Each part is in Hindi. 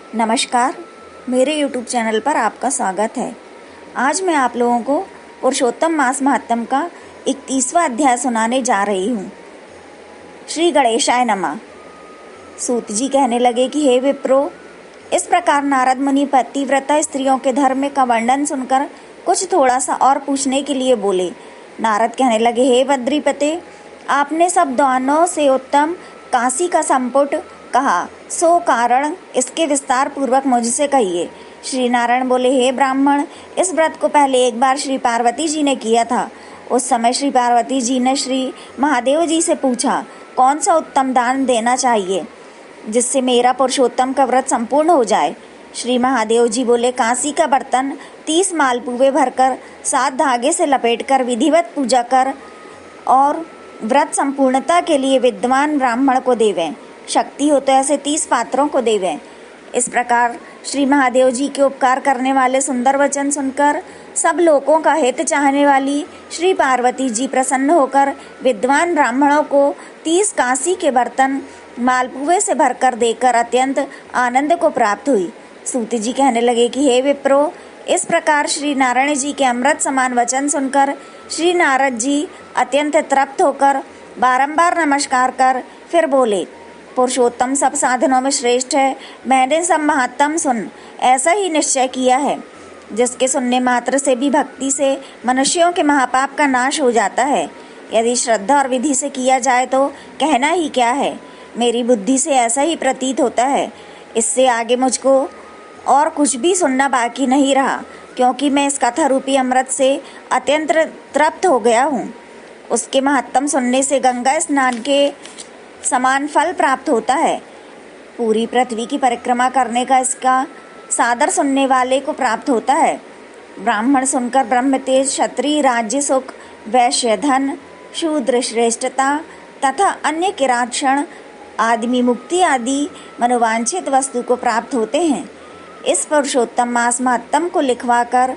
नमस्कार, मेरे YouTube चैनल पर आपका स्वागत है। आज मैं आप लोगों को पुरुषोत्तम मास महात्म्य का 31वां अध्याय सुनाने जा रही हूँ। श्री गणेशाय नमः। सूत जी कहने लगे कि हे विप्रो, इस प्रकार नारद मुनि पतिव्रता स्त्रियों के धर्म का वर्णन सुनकर कुछ थोड़ा सा और पूछने के लिए बोले। नारद कहने लगे, हे बद्रीपते, आपने सब दानों से उत्तम काशी का संपुट कहा, सो कारण इसके विस्तार पूर्वक मुझसे कहिए। श्री नारायण बोले, हे ब्राह्मण, इस व्रत को पहले एक बार श्री पार्वती जी ने किया था। उस समय श्री पार्वती जी ने श्री महादेव जी से पूछा, कौन सा उत्तम दान देना चाहिए जिससे मेरा पुरुषोत्तम का व्रत संपूर्ण हो जाए। श्री महादेव जी बोले, कांसी का बर्तन 30 मालपुए भरकर 7 धागे से लपेटकर विधिवत पूजा कर और व्रत संपूर्णता के लिए विद्वान ब्राह्मण को देवें। शक्ति हो तो ऐसे 30 पात्रों को देवें। इस प्रकार श्री महादेव जी के उपकार करने वाले सुंदर वचन सुनकर सब लोगों का हित चाहने वाली श्री पार्वती जी प्रसन्न होकर विद्वान ब्राह्मणों को 30 कांसी के बर्तन मालपुए से भरकर देकर अत्यंत आनंद को प्राप्त हुई। सूत जी कहने लगे कि हे विप्रो, इस प्रकार श्री नारायण जी के अमृत समान वचन सुनकर श्री नारद जी अत्यंत तृप्त होकर बारंबार नमस्कार कर फिर बोले, पुरुषोत्तम सब साधनों में श्रेष्ठ है। मैंने सब महात्म सुन ऐसा ही निश्चय किया है, जिसके सुनने मात्र से भी भक्ति से मनुष्यों के महापाप का नाश हो जाता है। यदि श्रद्धा और विधि से किया जाए तो कहना ही क्या है। मेरी बुद्धि से ऐसा ही प्रतीत होता है। इससे आगे मुझको और कुछ भी सुनना बाकी नहीं रहा, क्योंकि मैं इस कथा रूपी अमृत से अत्यंत तृप्त हो गया हूँ। उसके महात्म सुनने से गंगा स्नान के समान फल प्राप्त होता है। पूरी पृथ्वी की परिक्रमा करने का इसका सादर सुनने वाले को प्राप्त होता है। ब्राह्मण सुनकर ब्रह्म तेज, क्षत्रिय राज्य सुख, वैश्य धन, शूद्र श्रेष्ठता तथा अन्य किराक्षण आदमी मुक्ति आदि मनोवांछित वस्तु को प्राप्त होते हैं। इस पुरुषोत्तम मास महात्म्य को लिखवाकर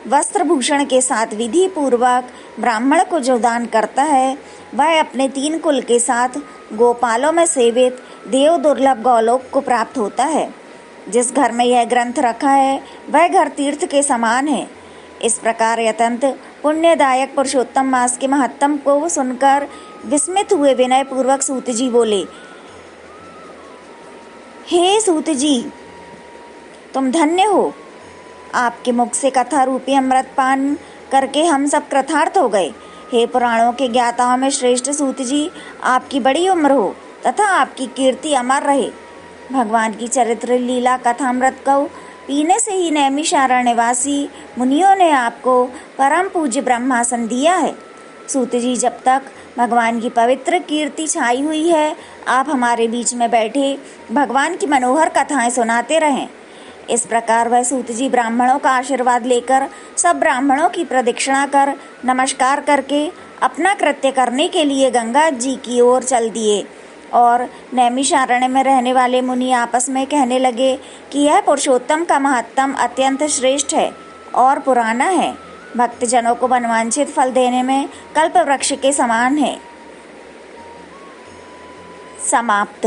वस्त्र भूषण के साथ विधि पूर्वक ब्राह्मण को जो दान करता है, वह अपने 3 कुल के साथ गोपालों में सेवित देव दुर्लभ गौलोक को प्राप्त होता है। जिस घर में यह ग्रंथ रखा है वह घर तीर्थ के समान है। इस प्रकार अत्यंत पुण्यदायक पुरुषोत्तम मास के महात्म्य को सुनकर विस्मित हुए विनय पूर्वक सूत जी बोले, हे सूत जी, तुम धन्य हो। आपके मुख से कथा रूपी अमृत पान करके हम सब कृतार्थ हो गए। हे पुराणों के ज्ञाताओं में श्रेष्ठ सूत जी, आपकी बड़ी उम्र हो तथा आपकी कीर्ति अमर रहे। भगवान की चरित्र लीला कथामृत को पीने से ही नैमिषारण्य निवासी मुनियों ने आपको परम पूज्य ब्रह्मासन दिया है। सूत जी, जब तक भगवान की पवित्र कीर्ति छाई हुई है, आप हमारे बीच में बैठे भगवान की मनोहर कथाएं सुनाते रहें। इस प्रकार वह सूत जी ब्राह्मणों का आशीर्वाद लेकर सब ब्राह्मणों की प्रदक्षिणा कर नमस्कार करके अपना कृत्य करने के लिए गंगा जी की ओर चल दिए और नैमिषारण्य में रहने वाले मुनि आपस में कहने लगे कि यह पुरुषोत्तम का महात्म्य अत्यंत श्रेष्ठ है और पुराना है। भक्तजनों को मनवांछित फल देने में कल्प वृक्ष के समान है। समाप्त।